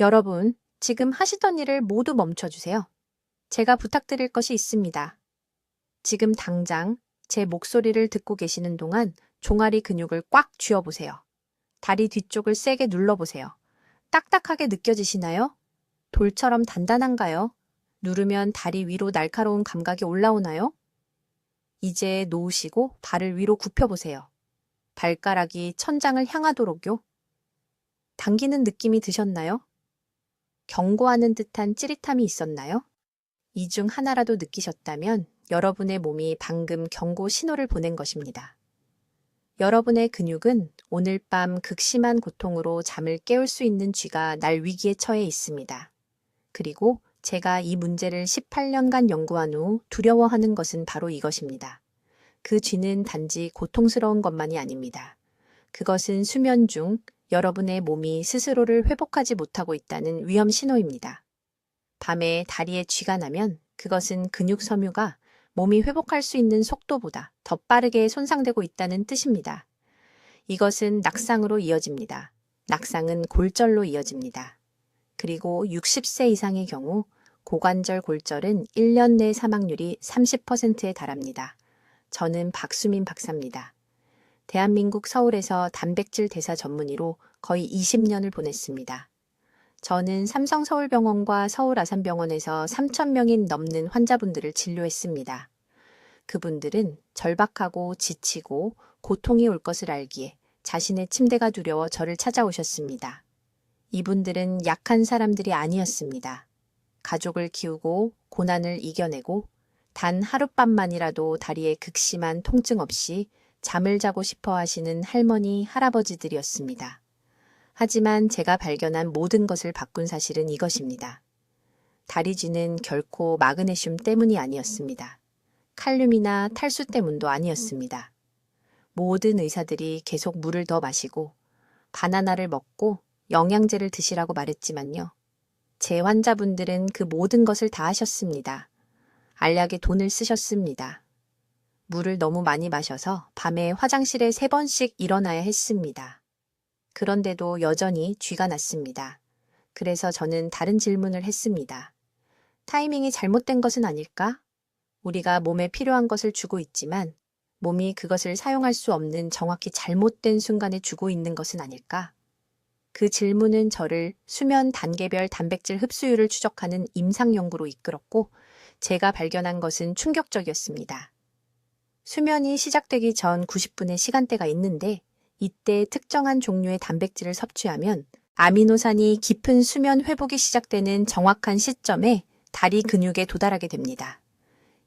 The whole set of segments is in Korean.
여러분, 지금 하시던 일을 모두 멈춰주세요. 제가 부탁드릴 것이 있습니다. 지금 당장 제 목소리를 듣고 계시는 동안 종아리 근육을 꽉 쥐어보세요. 다리 뒤쪽을 세게 눌러보세요. 딱딱하게 느껴지시나요? 돌처럼 단단한가요? 누르면 다리 위로 날카로운 감각이 올라오나요? 이제 놓으시고 발을 위로 굽혀보세요. 발가락이 천장을 향하도록요. 당기는 느낌이 드셨나요? 경고하는 듯한 찌릿함이 있었나요? 이 중 하나라도 느끼셨다면 여러분의 몸이 방금 경고 신호를 보낸 것입니다. 여러분의 근육은 오늘 밤 극심한 고통으로 잠을 깨울 수 있는 쥐가 날 위기에 처해 있습니다. 그리고 제가 이 문제를 18년간 연구한 후 두려워하는 것은 바로 이것입니다. 그 쥐는 단지 고통스러운 것만이 아닙니다. 그것은 수면 중 여러분의 몸이 스스로를 회복하지 못하고 있다는 위험 신호입니다. 밤에 다리에 쥐가 나면 그것은 근육 섬유가 몸이 회복할 수 있는 속도보다 더 빠르게 손상되고 있다는 뜻입니다. 이것은 낙상으로 이어집니다. 낙상은 골절로 이어집니다. 그리고 60세 이상의 경우 고관절 골절은 1년 내 사망률이 30%에 달합니다. 저는 박수민 박사입니다. 대한민국 서울에서 단백질 대사 전문의로 거의 20년을 보냈습니다. 저는 삼성서울병원과 서울아산병원에서 3,000명이 넘는 환자분들을 진료했습니다. 그분들은 절박하고 지치고 고통이 올 것을 알기에 자신의 침대가 두려워 저를 찾아오셨습니다. 이분들은 약한 사람들이 아니었습니다. 가족을 키우고 고난을 이겨내고 단 하룻밤만이라도 다리에 극심한 통증 없이 잠을 자고 싶어 하시는 할머니, 할아버지들이었습니다. 하지만 제가 발견한 모든 것을 바꾼 사실은 이것입니다. 다리쥐는 결코 마그네슘 때문이 아니었습니다. 칼륨이나 탈수 때문도 아니었습니다. 모든 의사들이 계속 물을 더 마시고 바나나를 먹고 영양제를 드시라고 말했지만요. 제 환자분들은 그 모든 것을 다 하셨습니다. 알약에 돈을 쓰셨습니다. 물을 너무 많이 마셔서 밤에 화장실에 3번씩 일어나야 했습니다. 그런데도 여전히 쥐가 났습니다. 그래서 저는 다른 질문을 했습니다. 타이밍이 잘못된 것은 아닐까? 우리가 몸에 필요한 것을 주고 있지만 몸이 그것을 사용할 수 없는 정확히 잘못된 순간에 주고 있는 것은 아닐까? 그 질문은 저를 수면 단계별 단백질 흡수율을 추적하는 임상 연구로 이끌었고 제가 발견한 것은 충격적이었습니다. 수면이 시작되기 전 90분의 시간대가 있는데 이때 특정한 종류의 단백질을 섭취하면 아미노산이 깊은 수면 회복이 시작되는 정확한 시점에 다리 근육에 도달하게 됩니다.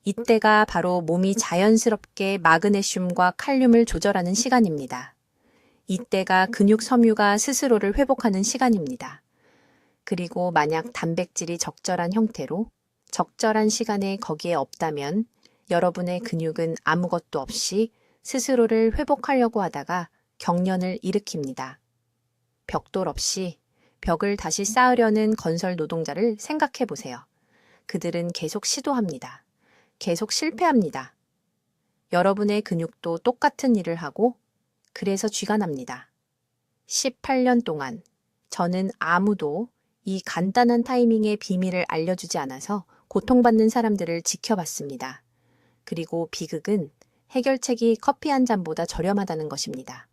이때가 바로 몸이 자연스럽게 마그네슘과 칼륨을 조절하는 시간입니다. 이때가 근육 섬유가 스스로를 회복하는 시간입니다. 그리고 만약 단백질이 적절한 형태로 적절한 시간에 거기에 없다면 여러분의 근육은 아무것도 없이 스스로를 회복하려고 하다가 경련을 일으킵니다. 벽돌 없이 벽을 다시 쌓으려는 건설 노동자를 생각해 보세요. 그들은 계속 시도합니다. 계속 실패합니다. 여러분의 근육도 똑같은 일을 하고 그래서 쥐가 납니다. 18년 동안 저는 아무도 이 간단한 타이밍의 비밀을 알려주지 않아서 고통받는 사람들을 지켜봤습니다. 그리고 비극은 해결책이 커피 한 잔보다 저렴하다는 것입니다.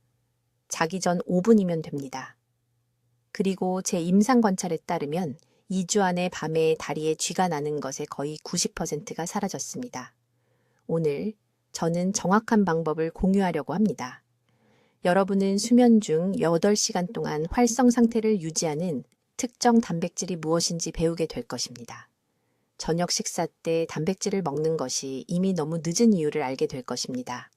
자기 전 5분이면 됩니다. 그리고 제 임상 관찰에 따르면 2주 안에 밤에 다리에 쥐가 나는 것의 거의 90%가 사라졌습니다. 오늘 저는 정확한 방법을 공유하려고 합니다. 여러분은 수면 중 8시간 동안 활성 상태를 유지하는 특정 단백질이 무엇인지 배우게 될 것입니다. 저녁 식사 때 단백질을 먹는 것이 이미 너무 늦은 이유를 알게 될 것입니다.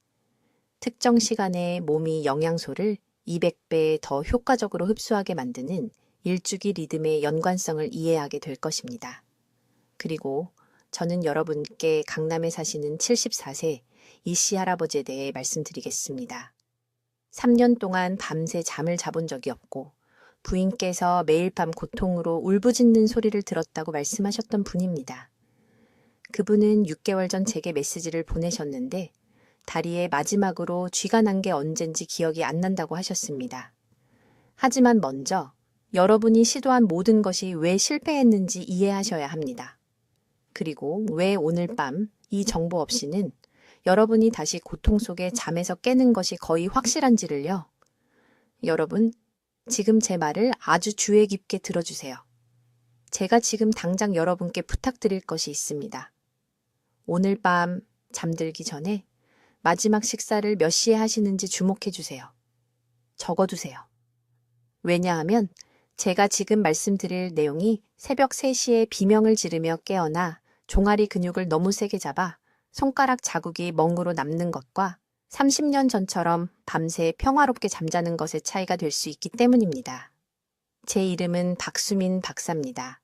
특정 시간에 몸이 영양소를 200배 더 효과적으로 흡수하게 만드는 일주기 리듬의 연관성을 이해하게 될 것입니다. 그리고 저는 여러분께 강남에 사시는 74세 이씨 할아버지에 대해 말씀드리겠습니다. 3년 동안 밤새 잠을 자본 적이 없고 부인께서 매일 밤 고통으로 울부짖는 소리를 들었다고 말씀하셨던 분입니다. 그분은 6개월 전 제게 메시지를 보내셨는데 다리에 마지막으로 쥐가 난 게 언젠지 기억이 안 난다고 하셨습니다. 하지만 먼저 여러분이 시도한 모든 것이 왜 실패했는지 이해하셔야 합니다. 그리고 왜 오늘 밤 이 정보 없이는 여러분이 다시 고통 속에 잠에서 깨는 것이 거의 확실한지를요. 여러분, 지금 제 말을 아주 주의 깊게 들어주세요. 제가 지금 당장 여러분께 부탁드릴 것이 있습니다. 오늘 밤 잠들기 전에 마지막 식사를 몇 시에 하시는지 주목해 주세요. 적어두세요. 왜냐하면 제가 지금 말씀드릴 내용이 새벽 3시에 비명을 지르며 깨어나 종아리 근육을 너무 세게 잡아 손가락 자국이 멍으로 남는 것과 30년 전처럼 밤새 평화롭게 잠자는 것의 차이가 될 수 있기 때문입니다. 제 이름은 박수민 박사입니다.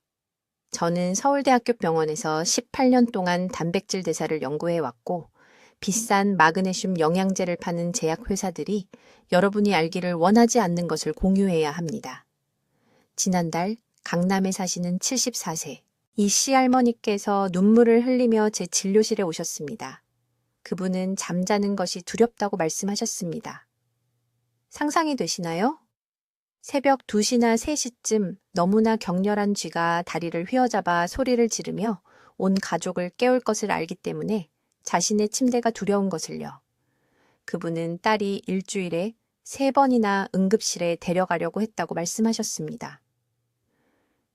저는 서울대학교 병원에서 18년 동안 단백질 대사를 연구해 왔고 비싼 마그네슘 영양제를 파는 제약회사들이 여러분이 알기를 원하지 않는 것을 공유해야 합니다. 지난달 강남에 사시는 74세 이 시할머니께서 눈물을 흘리며 제 진료실에 오셨습니다. 그분은 잠자는 것이 두렵다고 말씀하셨습니다. 상상이 되시나요? 새벽 2시나 3시쯤 너무나 격렬한 쥐가 다리를 휘어잡아 소리를 지르며 온 가족을 깨울 것을 알기 때문에 자신의 침대가 두려운 것을요. 그분은 딸이 일주일에 3번이나 응급실에 데려가려고 했다고 말씀하셨습니다.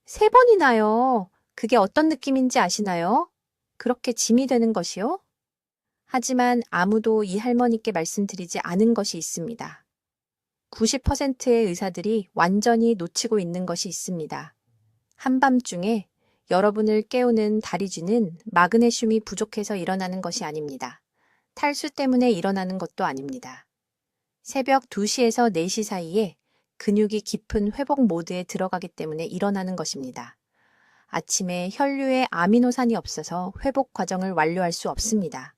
3번이나요? 그게 어떤 느낌인지 아시나요? 그렇게 짐이 되는 것이요? 하지만 아무도 이 할머니께 말씀드리지 않은 것이 있습니다. 90%의 의사들이 완전히 놓치고 있는 것이 있습니다. 한밤중에 여러분을 깨우는 다리쥐는 마그네슘이 부족해서 일어나는 것이 아닙니다. 탈수 때문에 일어나는 것도 아닙니다. 새벽 2시에서 4시 사이에 근육이 깊은 회복 모드에 들어가기 때문에 일어나는 것입니다. 아침에 혈류에 아미노산이 없어서 회복 과정을 완료할 수 없습니다.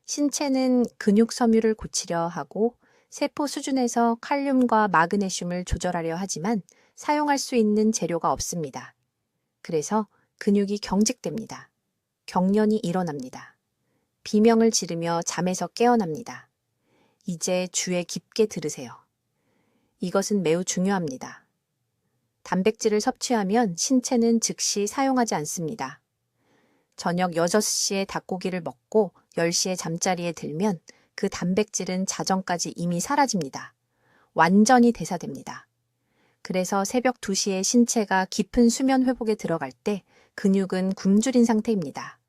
신체는 근육 섬유를 고치려 하고 세포 수준에서 칼륨과 마그네슘을 조절하려 하지만 사용할 수 있는 재료가 없습니다. 그래서 근육이 경직됩니다. 경련이 일어납니다. 비명을 지르며 잠에서 깨어납니다. 이제 주의 깊게 들으세요. 이것은 매우 중요합니다. 단백질을 섭취하면 신체는 즉시 사용하지 않습니다. 저녁 6시에 닭고기를 먹고 10시에 잠자리에 들면 그 단백질은 자정까지 이미 사라집니다. 완전히 대사됩니다. 그래서 새벽 2시에 신체가 깊은 수면 회복에 들어갈 때 근육은 굶주린 상태입니다.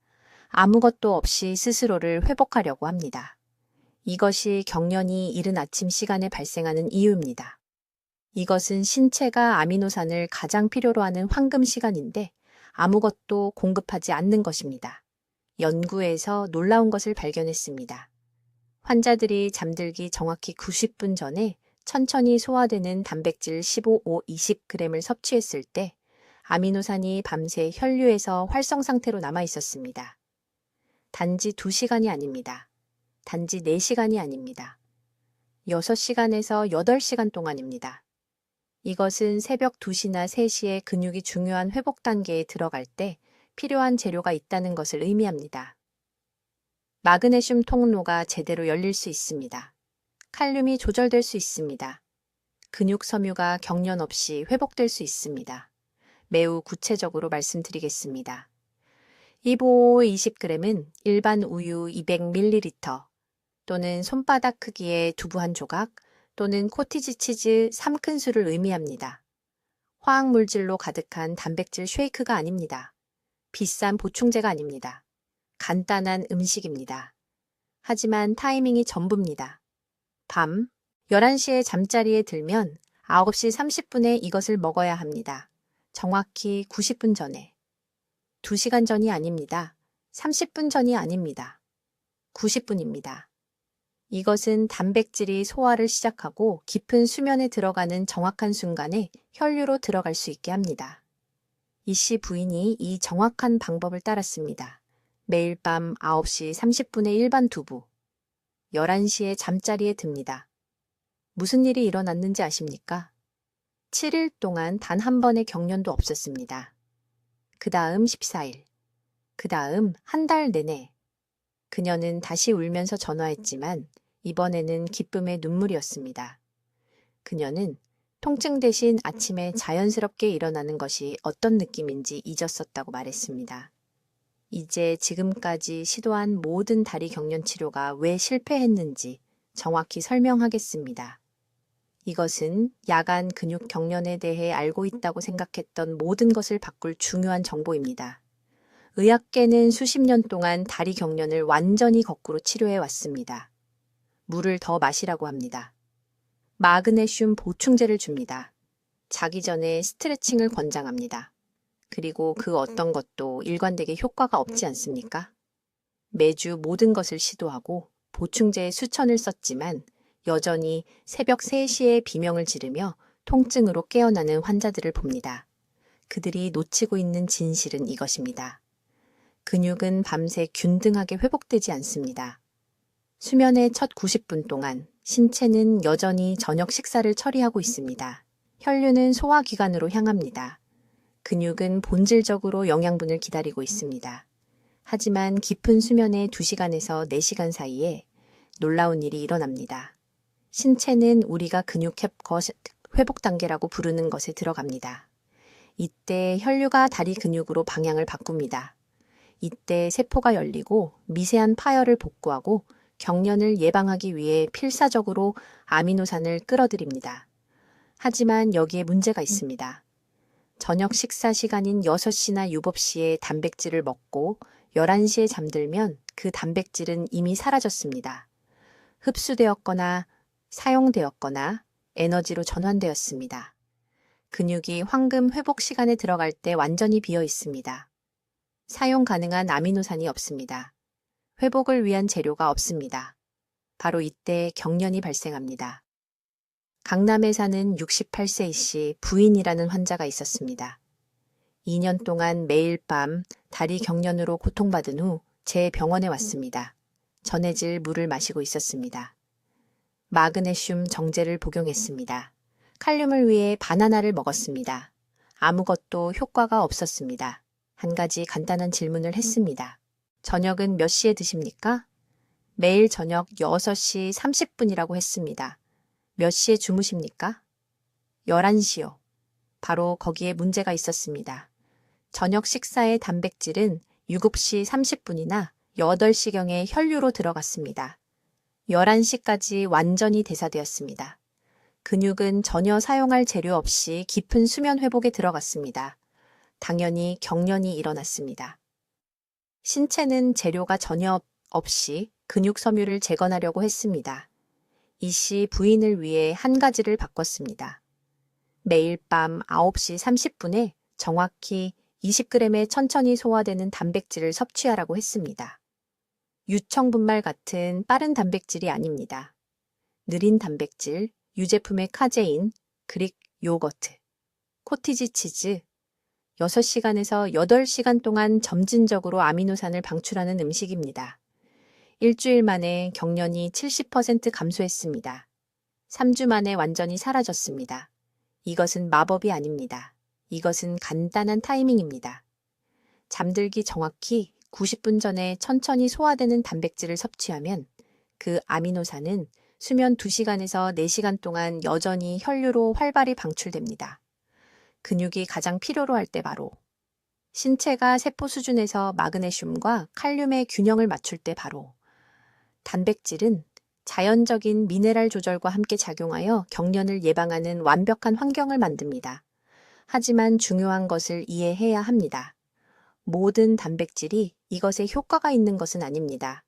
아무것도 없이 스스로를 회복하려고 합니다. 이것이 경련이 이른 아침 시간에 발생하는 이유입니다. 이것은 신체가 아미노산을 가장 필요로 하는 황금 시간인데 아무것도 공급하지 않는 것입니다. 연구에서 놀라운 것을 발견했습니다. 환자들이 잠들기 정확히 90분 전에 천천히 소화되는 단백질 15, 20g을 섭취했을 때 아미노산이 밤새 혈류에서 활성 상태로 남아 있었습니다. 단지 2시간이 아닙니다. 단지 4시간이 아닙니다. 6시간에서 8시간 동안입니다. 이것은 새벽 2시나 3시에 근육이 중요한 회복 단계에 들어갈 때 필요한 재료가 있다는 것을 의미합니다. 마그네슘 통로가 제대로 열릴 수 있습니다. 칼륨이 조절될 수 있습니다. 근육 섬유가 경련 없이 회복될 수 있습니다. 매우 구체적으로 말씀드리겠습니다. 이보 20g은 일반 우유 200ml 또는 손바닥 크기의 두부 한 조각 또는 코티지 치즈 3큰술을 의미합니다. 화학물질로 가득한 단백질 쉐이크가 아닙니다. 비싼 보충제가 아닙니다. 간단한 음식입니다. 하지만 타이밍이 전부입니다. 밤 11시에 잠자리에 들면 9시 30분에 이것을 먹어야 합니다. 정확히 90분 전에. 2시간 전이 아닙니다. 30분 전이 아닙니다. 90분입니다. 이것은 단백질이 소화를 시작하고 깊은 수면에 들어가는 정확한 순간에 혈류로 들어갈 수 있게 합니다. 이 씨 부인이 이 정확한 방법을 따랐습니다. 매일 밤 9시 30분에 일반 두부, 11시에 잠자리에 듭니다. 무슨 일이 일어났는지 아십니까? 7일 동안 단 한 번의 경련도 없었습니다. 그 다음 14일, 그 다음 한 달 내내 그녀는 다시 울면서 전화했지만 이번에는 기쁨의 눈물이었습니다. 그녀는 통증 대신 아침에 자연스럽게 일어나는 것이 어떤 느낌인지 잊었었다고 말했습니다. 이제 지금까지 시도한 모든 다리 경련 치료가 왜 실패했는지 정확히 설명하겠습니다. 이것은 야간 근육 경련에 대해 알고 있다고 생각했던 모든 것을 바꿀 중요한 정보입니다. 의학계는 수십 년 동안 다리 경련을 완전히 거꾸로 치료해 왔습니다. 물을 더 마시라고 합니다. 마그네슘 보충제를 줍니다. 자기 전에 스트레칭을 권장합니다. 그리고 그 어떤 것도 일관되게 효과가 없지 않습니까? 매주 모든 것을 시도하고 보충제에 수천을 썼지만 여전히 새벽 3시에 비명을 지르며 통증으로 깨어나는 환자들을 봅니다. 그들이 놓치고 있는 진실은 이것입니다. 근육은 밤새 균등하게 회복되지 않습니다. 수면의 첫 90분 동안 신체는 여전히 저녁 식사를 처리하고 있습니다. 혈류는 소화기관으로 향합니다. 근육은 본질적으로 영양분을 기다리고 있습니다. 하지만 깊은 수면의 2시간에서 4시간 사이에 놀라운 일이 일어납니다. 신체는 우리가 근육 회복 단계라고 부르는 것에 들어갑니다. 이때 혈류가 다리 근육으로 방향을 바꿉니다. 이때 세포가 열리고 미세한 파열을 복구하고 경련을 예방하기 위해 필사적으로 아미노산을 끌어들입니다. 하지만 여기에 문제가 있습니다. 저녁 식사 시간인 6시나 7시에 단백질을 먹고 11시에 잠들면 그 단백질은 이미 사라졌습니다. 흡수되었거나 사용되었거나 에너지로 전환되었습니다. 근육이 황금 회복 시간에 들어갈 때 완전히 비어 있습니다. 사용 가능한 아미노산이 없습니다. 회복을 위한 재료가 없습니다. 바로 이때 경련이 발생합니다. 강남에 사는 68세 씨 부인이라는 환자가 있었습니다. 2년 동안 매일 밤 다리 경련으로 고통받은 후 제 병원에 왔습니다. 전해질 물을 마시고 있었습니다. 마그네슘 정제를 복용했습니다. 칼륨을 위해 바나나를 먹었습니다. 아무것도 효과가 없었습니다. 한 가지 간단한 질문을 했습니다. 저녁은 몇 시에 드십니까? 매일 저녁 6시 30분이라고 했습니다. 몇 시에 주무십니까? 11시요. 바로 거기에 문제가 있었습니다. 저녁 식사의 단백질은 7시 30분이나 8시경에 혈류로 들어갔습니다. 11시까지 완전히 대사되었습니다. 근육은 전혀 사용할 재료 없이 깊은 수면 회복에 들어갔습니다. 당연히 경련이 일어났습니다. 신체는 재료가 전혀 없이 근육 섬유를 재건하려고 했습니다. 이 씨 부인을 위해 한 가지를 바꿨습니다. 매일 밤 9시 30분에 정확히 20g의 천천히 소화되는 단백질을 섭취하라고 했습니다. 유청분말 같은 빠른 단백질이 아닙니다. 느린 단백질, 유제품의 카제인, 그릭 요거트, 코티지 치즈, 6시간에서 8시간 동안 점진적으로 아미노산을 방출하는 음식입니다. 일주일 만에 경련이 70% 감소했습니다. 3주 만에 완전히 사라졌습니다. 이것은 마법이 아닙니다. 이것은 간단한 타이밍입니다. 잠들기 정확히 90분 전에 천천히 소화되는 단백질을 섭취하면 그 아미노산은 수면 2시간에서 4시간 동안 여전히 혈류로 활발히 방출됩니다. 근육이 가장 필요로 할 때 바로, 신체가 세포 수준에서 마그네슘과 칼륨의 균형을 맞출 때 바로, 단백질은 자연적인 미네랄 조절과 함께 작용하여 경련을 예방하는 완벽한 환경을 만듭니다. 하지만 중요한 것을 이해해야 합니다. 모든 단백질이 이것에 효과가 있는 것은 아닙니다.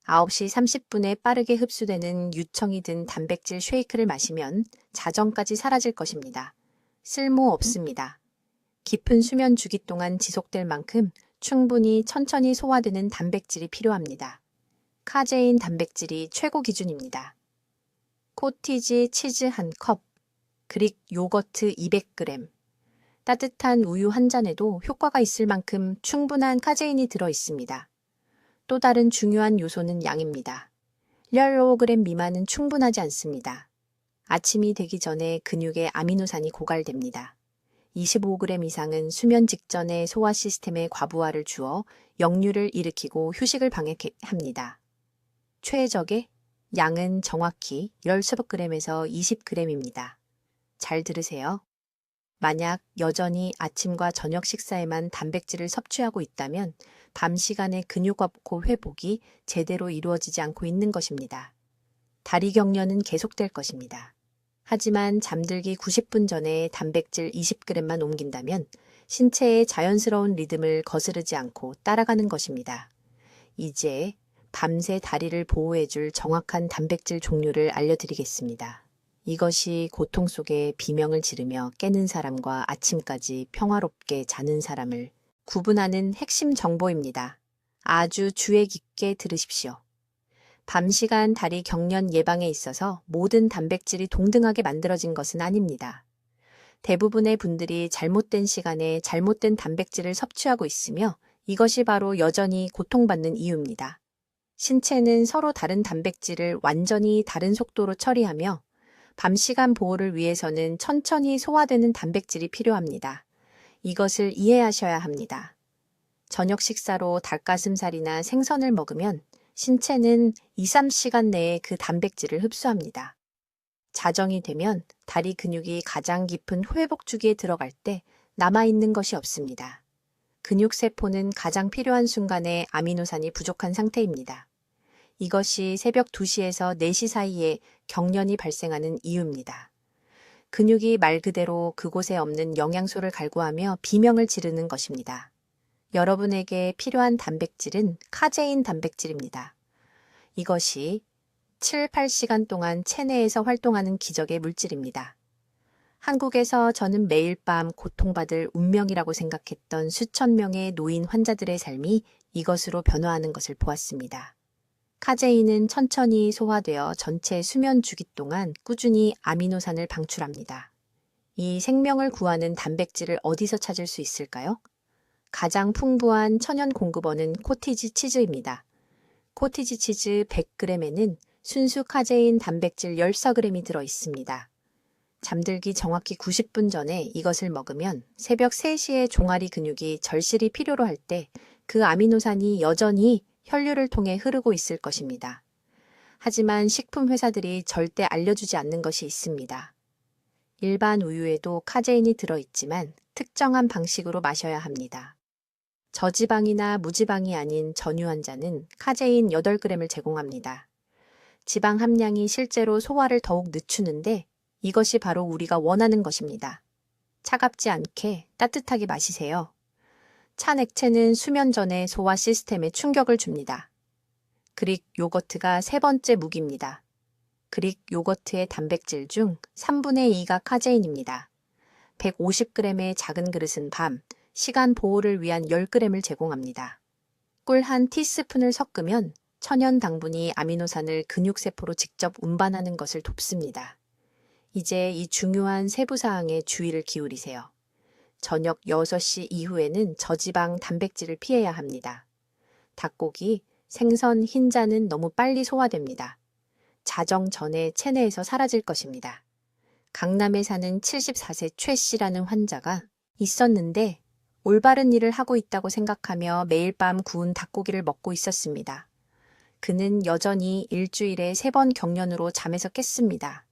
9시 30분에 빠르게 흡수되는 유청이 든 단백질 쉐이크를 마시면 자정까지 사라질 것입니다. 쓸모 없습니다. 깊은 수면 주기 동안 지속될 만큼 충분히 천천히 소화되는 단백질이 필요합니다. 카제인 단백질이 최고 기준입니다. 코티지 치즈 1컵, 그릭 요거트 200g, 따뜻한 우유 한 잔에도 효과가 있을 만큼 충분한 카제인이 들어 있습니다. 또 다른 중요한 요소는 양입니다. 15g 미만은 충분하지 않습니다. 아침이 되기 전에 근육에 아미노산이 고갈됩니다. 25g 이상은 수면 직전에 소화 시스템의 과부하를 주어 역류를 일으키고 휴식을 방해합니다. 최적의 양은 정확히 16g에서 20g입니다. 잘 들으세요. 만약 여전히 아침과 저녁 식사에만 단백질을 섭취하고 있다면 밤 시간에 근육 없고 회복이 제대로 이루어지지 않고 있는 것입니다. 다리 경련은 계속될 것입니다. 하지만 잠들기 90분 전에 단백질 20g만 옮긴다면 신체의 자연스러운 리듬을 거스르지 않고 따라가는 것입니다. 이제 밤새 다리를 보호해줄 정확한 단백질 종류를 알려드리겠습니다. 이것이 고통 속에 비명을 지르며 깨는 사람과 아침까지 평화롭게 자는 사람을 구분하는 핵심 정보입니다. 아주 주의 깊게 들으십시오. 밤 시간 다리 경련 예방에 있어서 모든 단백질이 동등하게 만들어진 것은 아닙니다. 대부분의 분들이 잘못된 시간에 잘못된 단백질을 섭취하고 있으며 이것이 바로 여전히 고통받는 이유입니다. 신체는 서로 다른 단백질을 완전히 다른 속도로 처리하며 밤 시간 보호를 위해서는 천천히 소화되는 단백질이 필요합니다. 이것을 이해하셔야 합니다. 저녁 식사로 닭가슴살이나 생선을 먹으면 신체는 2-3시간 내에 그 단백질을 흡수합니다. 자정이 되면 다리 근육이 가장 깊은 회복 주기에 들어갈 때 남아있는 것이 없습니다. 근육세포는 가장 필요한 순간에 아미노산이 부족한 상태입니다. 이것이 새벽 2시에서 4시 사이에 경련이 발생하는 이유입니다. 근육이 말 그대로 그곳에 없는 영양소를 갈구하며 비명을 지르는 것입니다. 여러분에게 필요한 단백질은 카제인 단백질입니다. 이것이 7-8시간 동안 체내에서 활동하는 기적의 물질입니다. 한국에서 저는 매일 밤 고통받을 운명이라고 생각했던 수천 명의 노인 환자들의 삶이 이것으로 변화하는 것을 보았습니다. 카제인은 천천히 소화되어 전체 수면 주기 동안 꾸준히 아미노산을 방출합니다. 이 생명을 구하는 단백질을 어디서 찾을 수 있을까요? 가장 풍부한 천연 공급원은 코티지 치즈입니다. 코티지 치즈 100g에는 순수 카제인 단백질 10g이 들어 있습니다. 잠들기 정확히 90분 전에 이것을 먹으면 새벽 3시에 종아리 근육이 절실히 필요로 할 때 그 아미노산이 여전히 혈류를 통해 흐르고 있을 것입니다. 하지만 식품 회사들이 절대 알려주지 않는 것이 있습니다. 일반 우유에도 카제인이 들어있지만 특정한 방식으로 마셔야 합니다. 저지방이나 무지방이 아닌 전유 한자는 카제인 8g을 제공합니다. 지방 함량이 실제로 소화를 더욱 늦추는데 이것이 바로 우리가 원하는 것입니다. 차갑지 않게 따뜻하게 마시세요. 찬 액체는 수면 전에 소화 시스템에 충격을 줍니다. 그릭 요거트가 세 번째 무기입니다. 그릭 요거트의 단백질 중 3분의 2가 카제인입니다. 150g의 작은 그릇은 밤, 시간 보호를 위한 10g을 제공합니다. 꿀 한 티스푼을 섞으면 천연 당분이 아미노산을 근육세포로 직접 운반하는 것을 돕습니다. 이제 이 중요한 세부사항에 주의를 기울이세요. 저녁 6시 이후에는 저지방 단백질을 피해야 합니다. 닭고기, 생선, 흰자는 너무 빨리 소화됩니다. 자정 전에 체내에서 사라질 것입니다. 강남에 사는 74세 최 씨라는 환자가 있었는데 올바른 일을 하고 있다고 생각하며 매일 밤 구운 닭고기를 먹고 있었습니다. 그는 여전히 일주일에 3번 경련으로 잠에서 깼습니다.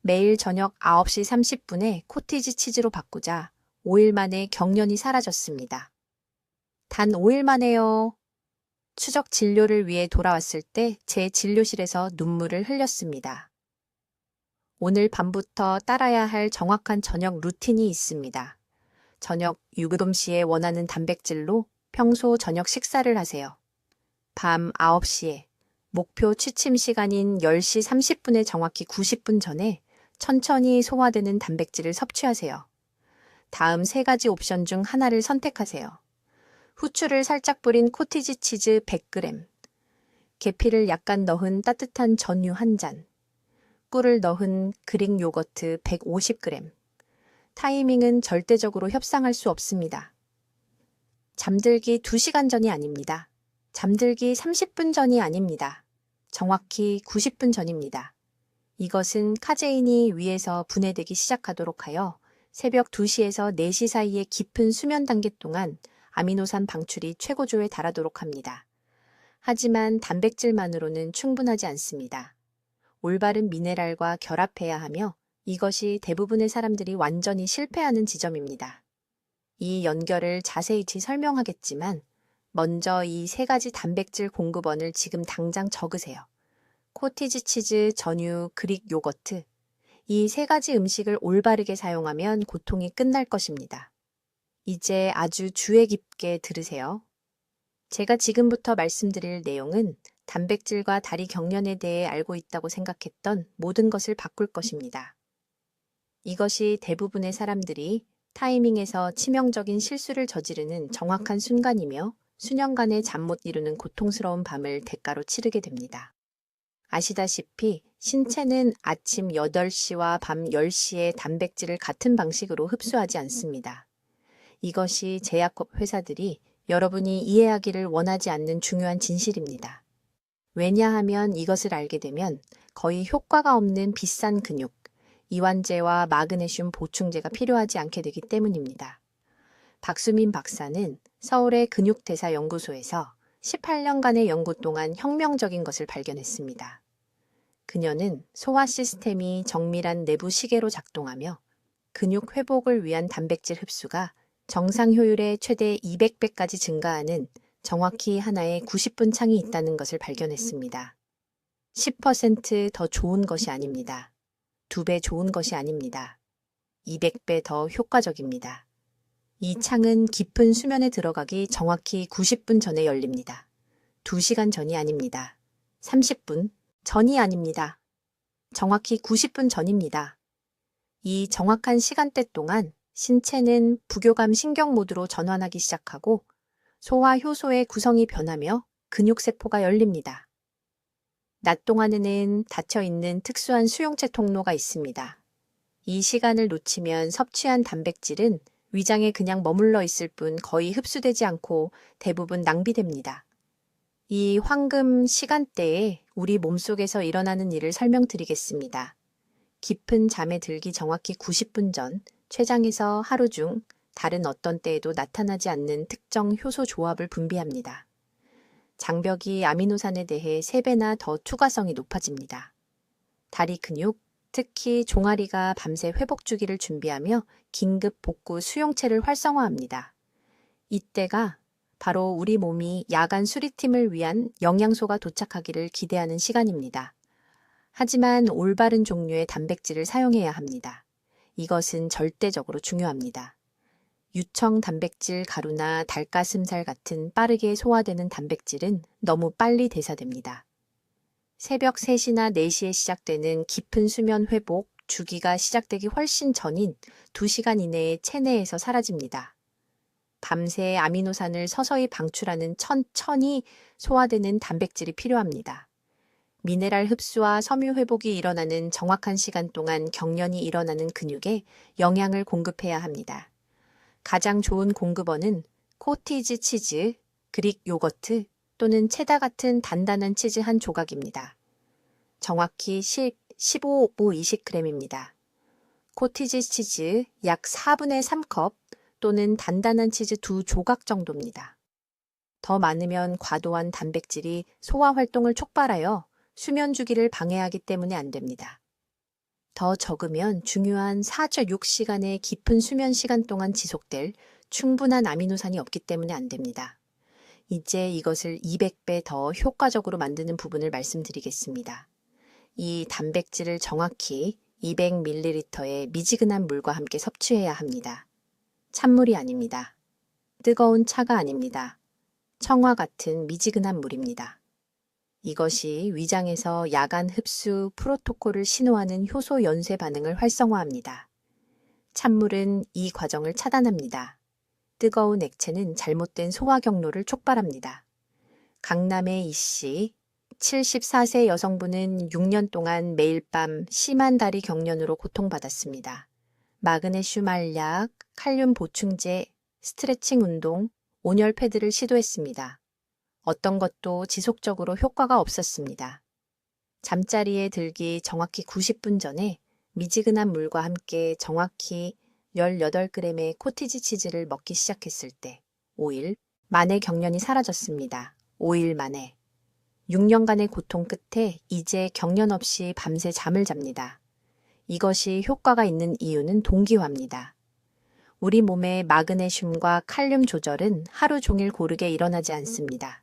매일 저녁 9시 30분에 코티지 치즈로 바꾸자 5일 만에 경련이 사라졌습니다. 단 5일 만에요. 추적 진료를 위해 돌아왔을 때 제 진료실에서 눈물을 흘렸습니다. 오늘 밤부터 따라야 할 정확한 저녁 루틴이 있습니다. 저녁 7시에 원하는 단백질로 평소 저녁 식사를 하세요. 밤 9시에 목표 취침 시간인 10시 30분에 정확히 90분 전에 천천히 소화되는 단백질을 섭취하세요. 다음 3가지 옵션 중 하나를 선택하세요. 후추를 살짝 뿌린 코티지 치즈 100g, 계피를 약간 넣은 따뜻한 전유 1잔, 꿀을 넣은 그릭 요거트 150g. 타이밍은 절대적으로 협상할 수 없습니다. 잠들기 2시간 전이 아닙니다. 잠들기 30분 전이 아닙니다. 정확히 90분 전입니다. 이것은 카제인이 위에서 분해되기 시작하도록 하여 새벽 2시에서 4시 사이의 깊은 수면 단계 동안 아미노산 방출이 최고조에 달하도록 합니다. 하지만 단백질만으로는 충분하지 않습니다. 올바른 미네랄과 결합해야 하며 이것이 대부분의 사람들이 완전히 실패하는 지점입니다. 이 연결을 자세히 설명하겠지만 먼저 이 세 가지 단백질 공급원을 지금 당장 적으세요. 코티지 치즈, 전유, 그릭 요거트. 이 세 가지 음식을 올바르게 사용하면 고통이 끝날 것입니다. 이제 아주 주의 깊게 들으세요. 제가 지금부터 말씀드릴 내용은 단백질과 다리 경련에 대해 알고 있다고 생각했던 모든 것을 바꿀 것입니다. 이것이 대부분의 사람들이 타이밍에서 치명적인 실수를 저지르는 정확한 순간이며 수년간의 잠 못 이루는 고통스러운 밤을 대가로 치르게 됩니다. 아시다시피 신체는 아침 8시와 밤 10시에 단백질을 같은 방식으로 흡수하지 않습니다. 이것이 제약업 회사들이 여러분이 이해하기를 원하지 않는 중요한 진실입니다. 왜냐하면 이것을 알게 되면 거의 효과가 없는 비싼 근육, 이완제와 마그네슘 보충제가 필요하지 않게 되기 때문입니다. 박수민 박사는 서울의 근육대사연구소에서 18년간의 연구 동안 혁명적인 것을 발견했습니다. 그녀는 소화 시스템이 정밀한 내부 시계로 작동하며 근육 회복을 위한 단백질 흡수가 정상 효율의 최대 200배까지 증가하는 정확히 하나의 90분 창이 있다는 것을 발견했습니다. 10%더 좋은 것이 아닙니다. 2배 좋은 것이 아닙니다. 200배 더 효과적입니다. 이 창은 깊은 수면에 들어가기 정확히 90분 전에 열립니다. 2시간 전이 아닙니다. 30분 전이 아닙니다. 정확히 90분 전입니다. 이 정확한 시간대 동안 신체는 부교감 신경 모드로 전환하기 시작하고 소화 효소의 구성이 변하며 근육세포가 열립니다. 낮 동안에는 닫혀있는 특수한 수용체 통로가 있습니다. 이 시간을 놓치면 섭취한 단백질은 위장에 그냥 머물러 있을 뿐 거의 흡수되지 않고 대부분 낭비됩니다. 이 황금 시간대에 우리 몸속에서 일어나는 일을 설명드리겠습니다. 깊은 잠에 들기 정확히 90분 전, 췌장에서 하루 중 다른 어떤 때에도 나타나지 않는 특정 효소 조합을 분비합니다. 장벽이 아미노산에 대해 3배나 더 투과성이 높아집니다. 다리 근육, 특히 종아리가 밤새 회복 주기를 준비하며 긴급 복구 수용체를 활성화합니다. 이때가 바로 우리 몸이 야간 수리팀을 위한 영양소가 도착하기를 기대하는 시간입니다. 하지만 올바른 종류의 단백질을 사용해야 합니다. 이것은 절대적으로 중요합니다. 유청 단백질 가루나 닭가슴살 같은 빠르게 소화되는 단백질은 너무 빨리 대사됩니다. 새벽 3시나 4시에 시작되는 깊은 수면 회복 주기가 시작되기 훨씬 전인 2시간 이내에 체내에서 사라집니다. 밤새 아미노산을 서서히 방출하는 천천히 소화되는 단백질이 필요합니다. 미네랄 흡수와 섬유 회복이 일어나는 정확한 시간 동안 경련이 일어나는 근육에 영양을 공급해야 합니다. 가장 좋은 공급원은 코티지 치즈, 그릭 요거트 또는 체다 같은 단단한 치즈 한 조각입니다. 정확히 15부 20g입니다. 코티지 치즈 약 4분의 3컵 또는 단단한 치즈 2조각 정도입니다. 더 많으면 과도한 단백질이 소화 활동을 촉발하여 수면 주기를 방해하기 때문에 안 됩니다. 더 적으면 중요한 4.6시간의 깊은 수면 시간 동안 지속될 충분한 아미노산이 없기 때문에 안 됩니다. 이제 이것을 200배 더 효과적으로 만드는 부분을 말씀드리겠습니다. 이 단백질을 정확히 200ml의 미지근한 물과 함께 섭취해야 합니다. 찬물이 아닙니다. 뜨거운 차가 아닙니다. 청화 같은 미지근한 물입니다. 이것이 위장에서 야간 흡수 프로토콜을 신호하는 효소 연쇄 반응을 활성화합니다. 찬물은 이 과정을 차단합니다. 뜨거운 액체는 잘못된 소화 경로를 촉발합니다. 강남의 이씨, 74세 여성분은 6년 동안 매일 밤 심한 다리 경련으로 고통받았습니다. 마그네슘 알약, 칼륨 보충제, 스트레칭 운동, 온열 패드를 시도했습니다. 어떤 것도 지속적으로 효과가 없었습니다. 잠자리에 들기 정확히 90분 전에 미지근한 물과 함께 정확히 18g의 코티지 치즈를 먹기 시작했을 때 5일 만에 경련이 사라졌습니다. 5일 만에. 6년간의 고통 끝에 이제 경련 없이 밤새 잠을 잡니다. 이것이 효과가 있는 이유는 동기화입니다. 우리 몸의 마그네슘과 칼륨 조절은 하루 종일 고르게 일어나지 않습니다.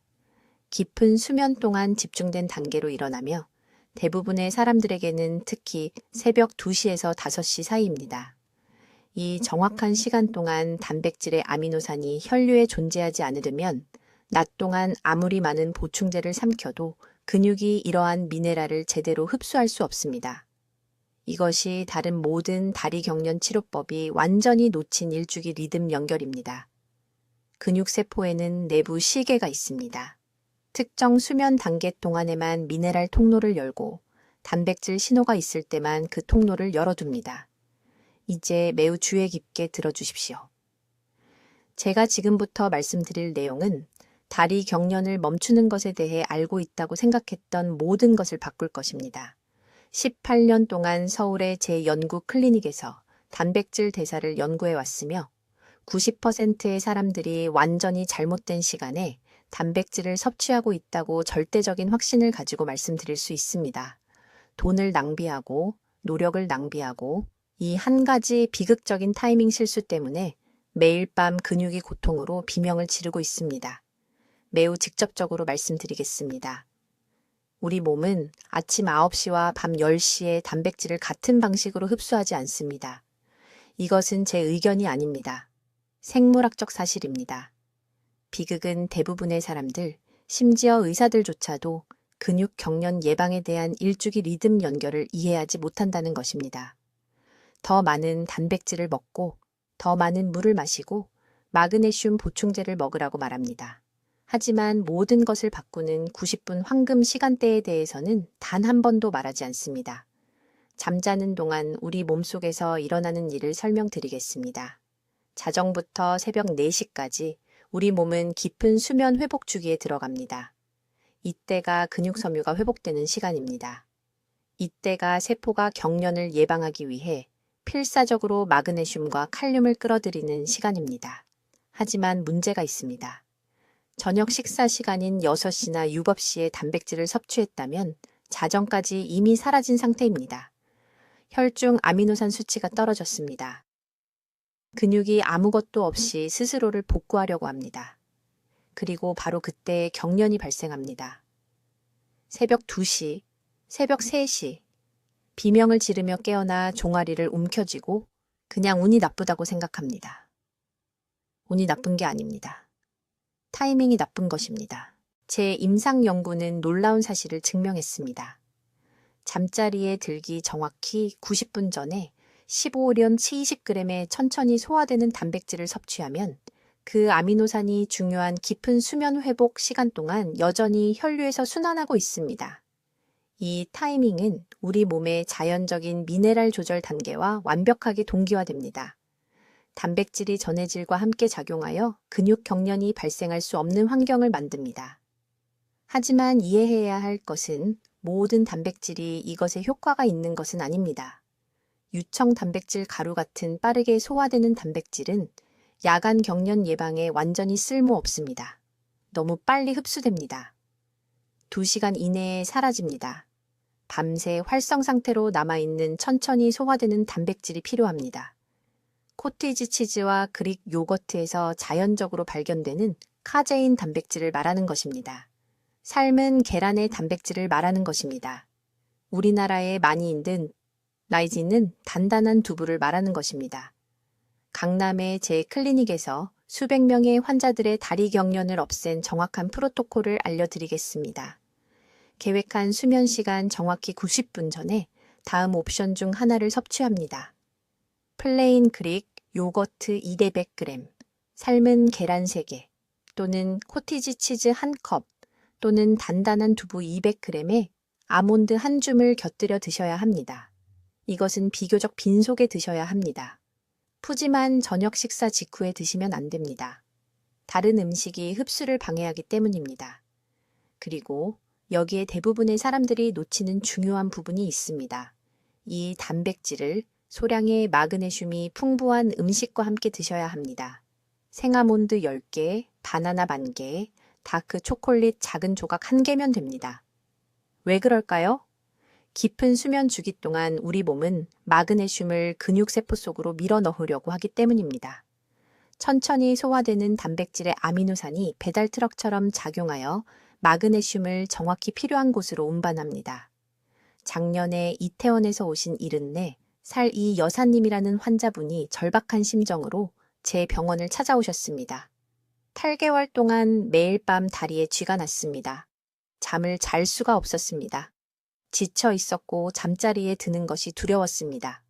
깊은 수면 동안 집중된 단계로 일어나며 대부분의 사람들에게는 특히 새벽 2시에서 5시 사이입니다. 이 정확한 시간 동안 단백질의 아미노산이 혈류에 존재하지 않으려면 낮 동안 아무리 많은 보충제를 삼켜도 근육이 이러한 미네랄을 제대로 흡수할 수 없습니다. 이것이 다른 모든 다리 경련 치료법이 완전히 놓친 일주기 리듬 연결입니다. 근육세포에는 내부 시계가 있습니다. 특정 수면 단계 동안에만 미네랄 통로를 열고 단백질 신호가 있을 때만 그 통로를 열어둡니다. 이제 매우 주의 깊게 들어주십시오. 제가 지금부터 말씀드릴 내용은 다리 경련을 멈추는 것에 대해 알고 있다고 생각했던 모든 것을 바꿀 것입니다. 18년 동안 서울의 제 연구 클리닉에서 단백질 대사를 연구해 왔으며 90%의 사람들이 완전히 잘못된 시간에 단백질을 섭취하고 있다고 절대적인 확신을 가지고 말씀드릴 수 있습니다. 돈을 낭비하고 노력을 낭비하고 이 한 가지 비극적인 타이밍 실수 때문에 매일 밤 근육이 고통으로 비명을 지르고 있습니다. 매우 직접적으로 말씀드리겠습니다. 우리 몸은 아침 9시와 밤 10시에 단백질을 같은 방식으로 흡수하지 않습니다. 이것은 제 의견이 아닙니다. 생물학적 사실입니다. 비극은 대부분의 사람들, 심지어 의사들조차도 근육 경련 예방에 대한 일주기 리듬 연결을 이해하지 못한다는 것입니다. 더 많은 단백질을 먹고 더 많은 물을 마시고 마그네슘 보충제를 먹으라고 말합니다. 하지만 모든 것을 바꾸는 90분 황금 시간대에 대해서는 단 한 번도 말하지 않습니다. 잠자는 동안 우리 몸속에서 일어나는 일을 설명드리겠습니다. 자정부터 새벽 4시까지 우리 몸은 깊은 수면 회복 주기에 들어갑니다. 이때가 근육 섬유가 회복되는 시간입니다. 이때가 세포가 경련을 예방하기 위해 필사적으로 마그네슘과 칼륨을 끌어들이는 시간입니다. 하지만 문제가 있습니다. 저녁 식사 시간인 6시나 7시에 단백질을 섭취했다면 자정까지 이미 사라진 상태입니다. 혈중 아미노산 수치가 떨어졌습니다. 근육이 아무것도 없이 스스로를 복구하려고 합니다. 그리고 바로 그때 경련이 발생합니다. 새벽 2시, 새벽 3시, 비명을 지르며 깨어나 종아리를 움켜쥐고 그냥 운이 나쁘다고 생각합니다. 운이 나쁜 게 아닙니다. 타이밍이 나쁜 것입니다. 제 임상 연구는 놀라운 사실을 증명했습니다. 잠자리에 들기 정확히 90분 전에 15련 70g의 천천히 소화되는 단백질을 섭취하면 그 아미노산이 중요한 깊은 수면 회복 시간 동안 여전히 혈류에서 순환하고 있습니다. 이 타이밍은 우리 몸의 자연적인 미네랄 조절 단계와 완벽하게 동기화됩니다. 단백질이 전해질과 함께 작용하여 근육 경련이 발생할 수 없는 환경을 만듭니다. 하지만 이해해야 할 것은 모든 단백질이 이것에 효과가 있는 것은 아닙니다. 유청 단백질 가루 같은 빠르게 소화되는 단백질은 야간 경련 예방에 완전히 쓸모없습니다. 너무 빨리 흡수됩니다. 2시간 이내에 사라집니다. 밤새 활성 상태로 남아있는 천천히 소화되는 단백질이 필요합니다. 코티지 치즈와 그릭 요거트에서 자연적으로 발견되는 카제인 단백질을 말하는 것입니다. 삶은 계란의 단백질을 말하는 것입니다. 우리나라에 많이 있는 라이진은 단단한 두부를 말하는 것입니다. 강남의 제 클리닉에서 수백 명의 환자들의 다리 경련을 없앤 정확한 프로토콜을 알려드리겠습니다. 계획한 수면 시간 정확히 90분 전에 다음 옵션 중 하나를 섭취합니다. 플레인 그릭 요거트 2대 100g, 삶은 계란 3개, 또는 코티지 치즈 1컵, 또는 단단한 두부 200g에 아몬드 1줌을 곁들여 드셔야 합니다. 이것은 비교적 빈속에 드셔야 합니다. 푸짐한 저녁 식사 직후에 드시면 안 됩니다. 다른 음식이 흡수를 방해하기 때문입니다. 그리고 여기에 대부분의 사람들이 놓치는 중요한 부분이 있습니다. 이 단백질을 소량의 마그네슘이 풍부한 음식과 함께 드셔야 합니다. 생아몬드 10개, 바나나 반 개, 다크 초콜릿 작은 조각 1개면 됩니다. 왜 그럴까요? 깊은 수면 주기 동안 우리 몸은 마그네슘을 근육세포 속으로 밀어 넣으려고 하기 때문입니다. 천천히 소화되는 단백질의 아미노산이 배달 트럭처럼 작용하여 마그네슘을 정확히 필요한 곳으로 운반합니다. 작년에 이태원에서 오신 74살 이 여사님이라는 환자분이 절박한 심정으로 제 병원을 찾아오셨습니다. 8개월 동안 매일 밤 다리에 쥐가 났습니다. 잠을 잘 수가 없었습니다. 지쳐 있었고 잠자리에 드는 것이 두려웠습니다.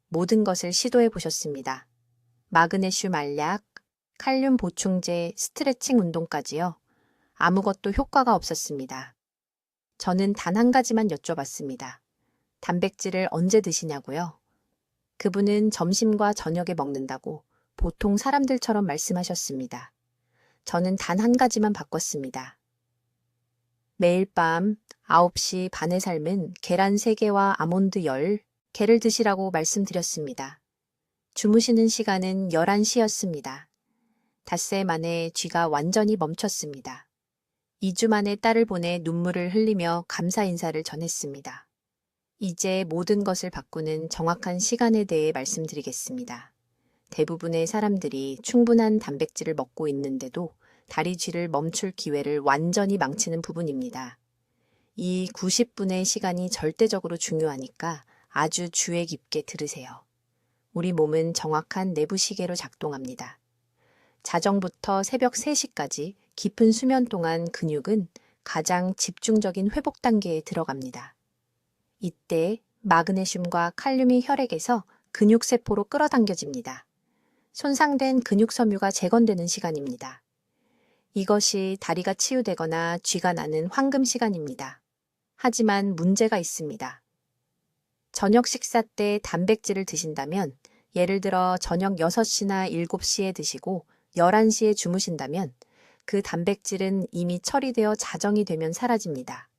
모든 것을 시도해 보셨습니다. 마그네슘 알약, 칼륨 보충제, 스트레칭 운동까지요. 아무것도 효과가 없었습니다. 저는 단 한 가지만 여쭤봤습니다. 단백질을 언제 드시냐고요? 그분은 점심과 저녁에 먹는다고 보통 사람들처럼 말씀하셨습니다. 저는 단 한 가지만 바꿨습니다. 매일 밤 9시 반에 삶은 계란 3개와 아몬드 10개를 드시라고 말씀드렸습니다. 주무시는 시간은 11시였습니다. 닷새 만에 쥐가 완전히 멈췄습니다. 2주 만에 딸을 보내 눈물을 흘리며 감사 인사를 전했습니다. 이제 모든 것을 바꾸는 정확한 시간에 대해 말씀드리겠습니다. 대부분의 사람들이 충분한 단백질을 먹고 있는데도 다리 쥐를 멈출 기회를 완전히 망치는 부분입니다. 이 90분의 시간이 절대적으로 중요하니까 아주 주의 깊게 들으세요. 우리 몸은 정확한 내부 시계로 작동합니다. 자정부터 새벽 3시까지 깊은 수면 동안 근육은 가장 집중적인 회복 단계에 들어갑니다. 이때 마그네슘과 칼륨이 혈액에서 근육세포로 끌어당겨집니다. 손상된 근육섬유가 재건되는 시간입니다. 이것이 다리가 치유되거나 쥐가 나는 황금 시간입니다. 하지만 문제가 있습니다. 저녁 식사 때 단백질을 드신다면, 예를 들어 저녁 6시나 7시에 드시고 11시에 주무신다면 그 단백질은 이미 처리되어 자정이 되면 사라집니다.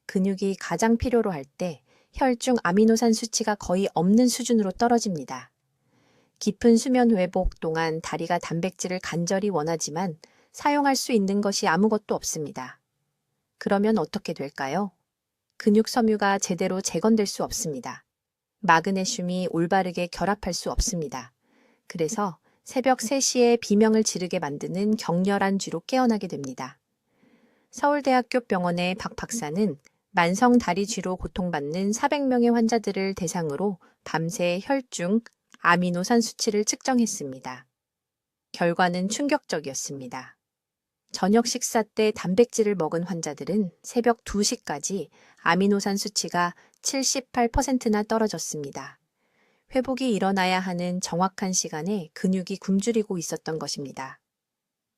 근육이 가장 필요로 할 때 혈중 아미노산 수치가 거의 없는 수준으로 떨어집니다. 깊은 수면 회복 동안 다리가 단백질을 간절히 원하지만 사용할 수 있는 것이 아무것도 없습니다. 그러면 어떻게 될까요? 근육 섬유가 제대로 재건될 수 없습니다. 마그네슘이 올바르게 결합할 수 없습니다. 그래서 새벽 3시에 비명을 지르게 만드는 격렬한 쥐로 깨어나게 됩니다. 서울대학교 병원의 박 박사는 만성 다리 쥐로 고통받는 400명의 환자들을 대상으로 밤새 혈중 아미노산 수치를 측정했습니다. 결과는 충격적이었습니다. 저녁 식사 때 단백질을 먹은 환자들은 새벽 2시까지 아미노산 수치가 78%나 떨어졌습니다. 회복이 일어나야 하는 정확한 시간에 근육이 굶주리고 있었던 것입니다.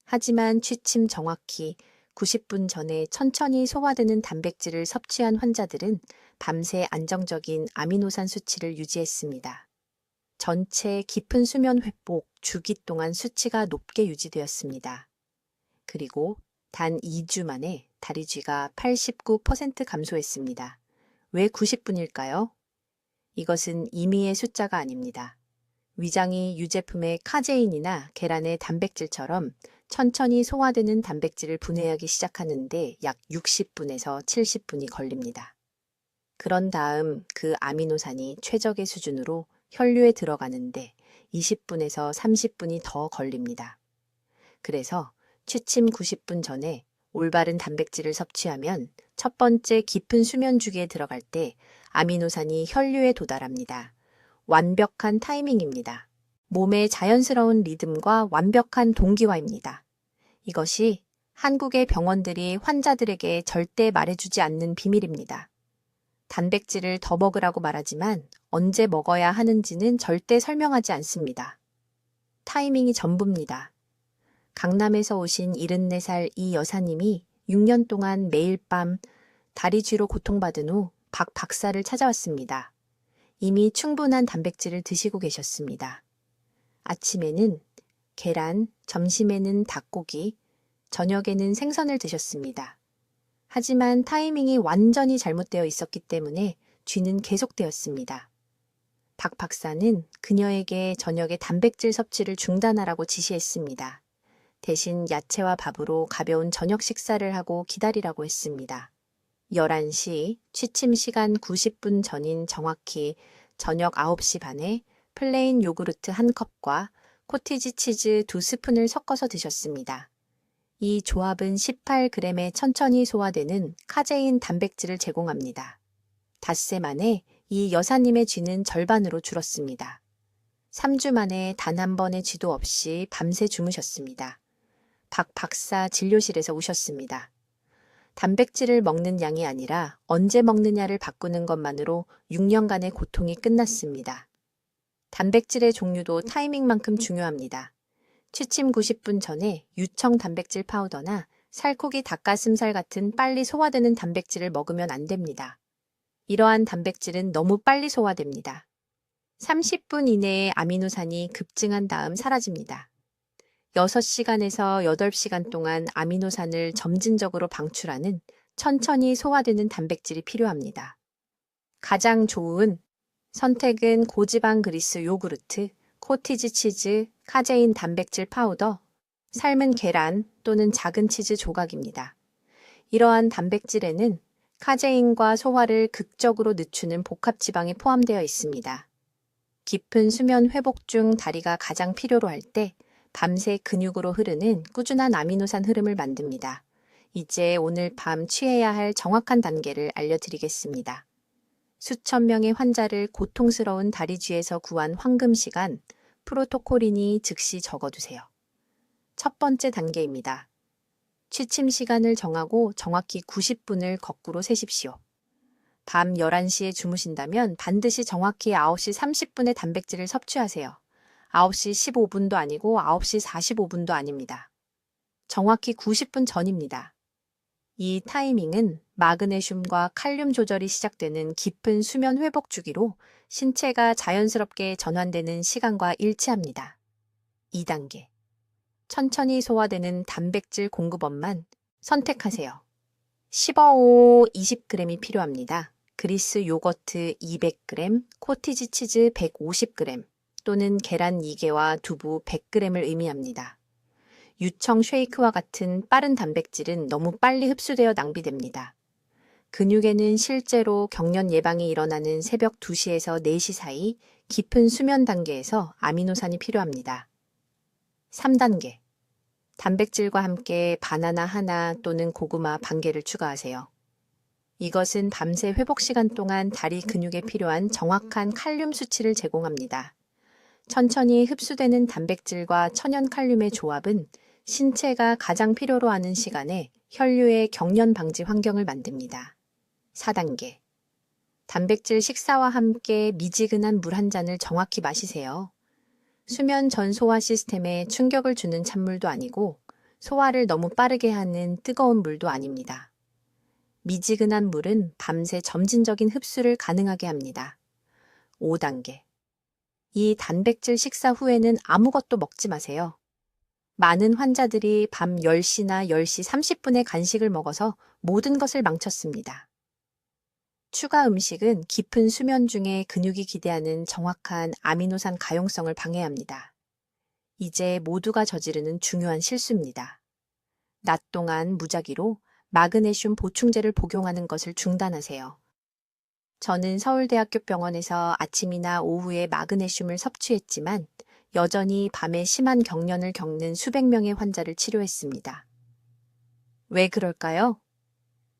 하지만 취침 정확히 90분 전에 천천히 소화되는 단백질을 섭취한 환자들은 밤새 안정적인 아미노산 수치를 유지했습니다. 전체 깊은 수면 회복 주기 동안 수치가 높게 유지되었습니다. 그리고 단 2주 만에 다리 쥐가 89% 감소했습니다. 왜 90분일까요? 이것은 임의의 숫자가 아닙니다. 위장이 유제품의 카제인이나 계란의 단백질처럼 천천히 소화되는 단백질을 분해하기 시작하는데 약 60분에서 70분이 걸립니다. 그런 다음 그 아미노산이 최적의 수준으로 혈류에 들어가는데 20분에서 30분이 더 걸립니다. 그래서 취침 90분 전에 올바른 단백질을 섭취하면 첫 번째 깊은 수면 주기에 들어갈 때 아미노산이 혈류에 도달합니다. 완벽한 타이밍입니다. 몸의 자연스러운 리듬과 완벽한 동기화입니다. 이것이 한국의 병원들이 환자들에게 절대 말해주지 않는 비밀입니다. 단백질을 더 먹으라고 말하지만 언제 먹어야 하는지는 절대 설명하지 않습니다. 타이밍이 전부입니다. 강남에서 오신 74살 이 여사님이 6년 동안 매일 밤 다리 쥐로 고통받은 후 박 박사를 찾아왔습니다. 이미 충분한 단백질을 드시고 계셨습니다. 아침에는 계란, 점심에는 닭고기, 저녁에는 생선을 드셨습니다. 하지만 타이밍이 완전히 잘못되어 있었기 때문에 쥐는 계속되었습니다. 박 박사는 그녀에게 저녁에 단백질 섭취를 중단하라고 지시했습니다. 대신 야채와 밥으로 가벼운 저녁 식사를 하고 기다리라고 했습니다. 11시, 취침 시간 90분 전인 정확히 저녁 9시 반에 플레인 요구르트 1컵과 코티지 치즈 2스푼을 섞어서 드셨습니다. 이 조합은 18g의 천천히 소화되는 카제인 단백질을 제공합니다. 닷새 만에 이 여사님의 쥐는 절반으로 줄었습니다. 3주 만에 단 한 번의 쥐도 없이 밤새 주무셨습니다. 박 박사 진료실에서 우셨습니다. 단백질을 먹는 양이 아니라 언제 먹느냐를 바꾸는 것만으로 6년간의 고통이 끝났습니다. 단백질의 종류도 타이밍만큼 중요합니다. 취침 90분 전에 유청 단백질 파우더나 살코기 닭가슴살 같은 빨리 소화되는 단백질을 먹으면 안 됩니다. 이러한 단백질은 너무 빨리 소화됩니다. 30분 이내에 아미노산이 급증한 다음 사라집니다. 6시간에서 8시간 동안 아미노산을 점진적으로 방출하는 천천히 소화되는 단백질이 필요합니다. 가장 좋은 선택은 고지방 그리스 요구르트, 코티지 치즈, 카제인 단백질 파우더, 삶은 계란 또는 작은 치즈 조각입니다. 이러한 단백질에는 카제인과 소화를 극적으로 늦추는 복합지방이 포함되어 있습니다. 깊은 수면 회복 중 다리가 가장 필요로 할 때 밤새 근육으로 흐르는 꾸준한 아미노산 흐름을 만듭니다. 이제 오늘 밤 취해야 할 정확한 단계를 알려드리겠습니다. 수천 명의 환자를 고통스러운 다리쥐에서 구한 황금 시간, 프로토콜이니 즉시 적어두세요. 첫 번째 단계입니다. 취침 시간을 정하고 정확히 90분을 거꾸로 세십시오. 밤 11시에 주무신다면 반드시 정확히 9시 30분에 단백질을 섭취하세요. 9시 15분도 아니고 9시 45분도 아닙니다. 정확히 90분 전입니다. 이 타이밍은 마그네슘과 칼륨 조절이 시작되는 깊은 수면 회복 주기로 신체가 자연스럽게 전환되는 시간과 일치합니다. 2단계. 천천히 소화되는 단백질 공급원만 선택하세요. 15, 20g이 필요합니다. 그리스 요거트 200g, 코티지 치즈 150g 또는 계란 2개와 두부 100g을 의미합니다. 유청 쉐이크와 같은 빠른 단백질은 너무 빨리 흡수되어 낭비됩니다. 근육에는 실제로 경련 예방이 일어나는 새벽 2시에서 4시 사이 깊은 수면 단계에서 아미노산이 필요합니다. 3단계. 단백질과 함께 바나나 하나 또는 고구마 반 개를 추가하세요. 이것은 밤새 회복 시간 동안 다리 근육에 필요한 정확한 칼륨 수치를 제공합니다. 천천히 흡수되는 단백질과 천연 칼륨의 조합은 신체가 가장 필요로 하는 시간에 혈류의 경련 방지 환경을 만듭니다. 4단계. 단백질 식사와 함께 미지근한 물 한 잔을 정확히 마시세요. 수면 전 소화 시스템에 충격을 주는 찬물도 아니고 소화를 너무 빠르게 하는 뜨거운 물도 아닙니다. 미지근한 물은 밤새 점진적인 흡수를 가능하게 합니다. 5단계. 이 단백질 식사 후에는 아무것도 먹지 마세요. 많은 환자들이 밤 10시나 10시 30분에 간식을 먹어서 모든 것을 망쳤습니다. 추가 음식은 깊은 수면 중에 근육이 기대하는 정확한 아미노산 가용성을 방해합니다. 이제 모두가 저지르는 중요한 실수입니다. 낮 동안 무작위로 마그네슘 보충제를 복용하는 것을 중단하세요. 저는 서울대학교 병원에서 아침이나 오후에 마그네슘을 섭취했지만 여전히 밤에 심한 경련을 겪는 수백 명의 환자를 치료했습니다. 왜 그럴까요?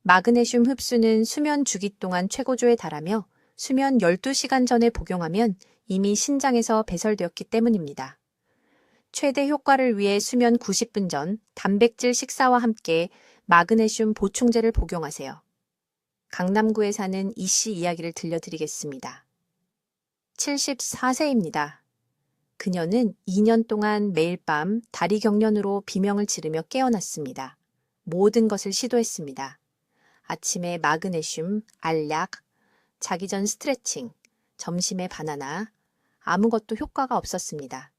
마그네슘 흡수는 수면 주기 동안 최고조에 달하며 수면 12시간 전에 복용하면 이미 신장에서 배설되었기 때문입니다. 최대 효과를 위해 수면 90분 전 단백질 식사와 함께 마그네슘 보충제를 복용하세요. 강남구에 사는 이씨 이야기를 들려드리겠습니다. 74세입니다. 그녀는 2년 동안 매일 밤 다리 경련으로 비명을 지르며 깨어났습니다. 모든 것을 시도했습니다. 아침에 마그네슘, 알약, 자기 전 스트레칭, 점심에 바나나, 아무것도 효과가 없었습니다.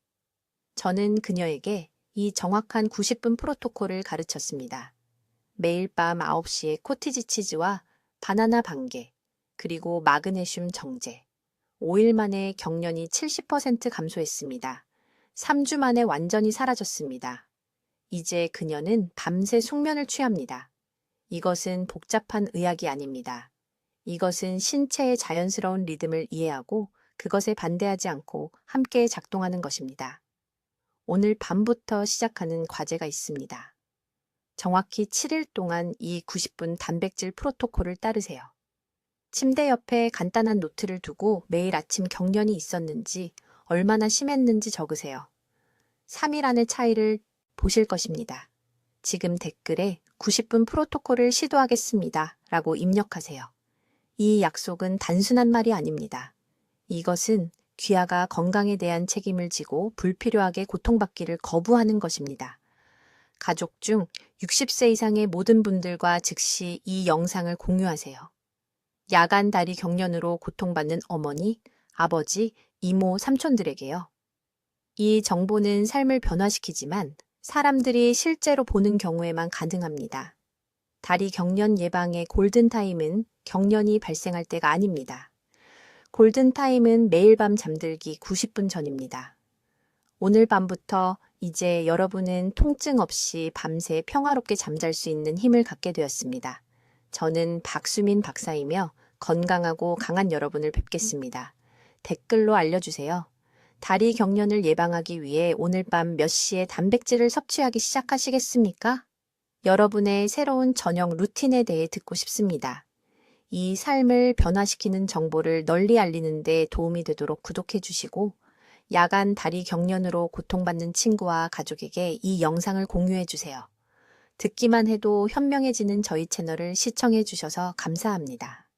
저는 그녀에게 이 정확한 90분 프로토콜을 가르쳤습니다. 매일 밤 9시에 코티지 치즈와 바나나 반 개, 그리고 마그네슘 정제. 5일 만에 경련이 70% 감소했습니다. 3주 만에 완전히 사라졌습니다. 이제 그녀는 밤새 숙면을 취합니다. 이것은 복잡한 의학이 아닙니다. 이것은 신체의 자연스러운 리듬을 이해하고 그것에 반대하지 않고 함께 작동하는 것입니다. 오늘 밤부터 시작하는 과제가 있습니다. 정확히 7일 동안 이 90분 단백질 프로토콜을 따르세요. 침대 옆에 간단한 노트를 두고 매일 아침 경련이 있었는지, 얼마나 심했는지 적으세요. 3일 안의 차이를 보실 것입니다. 지금 댓글에 90분 프로토콜을 시도하겠습니다 라고 입력하세요. 이 약속은 단순한 말이 아닙니다. 이것은 귀하가 건강에 대한 책임을 지고 불필요하게 고통받기를 거부하는 것입니다. 가족 중 60세 이상의 모든 분들과 즉시 이 영상을 공유하세요. 야간 다리 경련으로 고통받는 어머니, 아버지, 이모, 삼촌들에게요. 이 정보는 삶을 변화시키지만 사람들이 실제로 보는 경우에만 가능합니다. 다리 경련 예방의 골든타임은 경련이 발생할 때가 아닙니다. 골든타임은 매일 밤 잠들기 90분 전입니다. 오늘 밤부터 이제 여러분은 통증 없이 밤새 평화롭게 잠잘 수 있는 힘을 갖게 되었습니다. 저는 박수민 박사이며 건강하고 강한 여러분을 뵙겠습니다. 댓글로 알려주세요. 다리 경련을 예방하기 위해 오늘 밤 몇 시에 단백질을 섭취하기 시작하시겠습니까? 여러분의 새로운 저녁 루틴에 대해 듣고 싶습니다. 이 삶을 변화시키는 정보를 널리 알리는 데 도움이 되도록 구독해 주시고 야간 다리 경련으로 고통받는 친구와 가족에게 이 영상을 공유해 주세요. 듣기만 해도 현명해지는 저희 채널을 시청해 주셔서 감사합니다.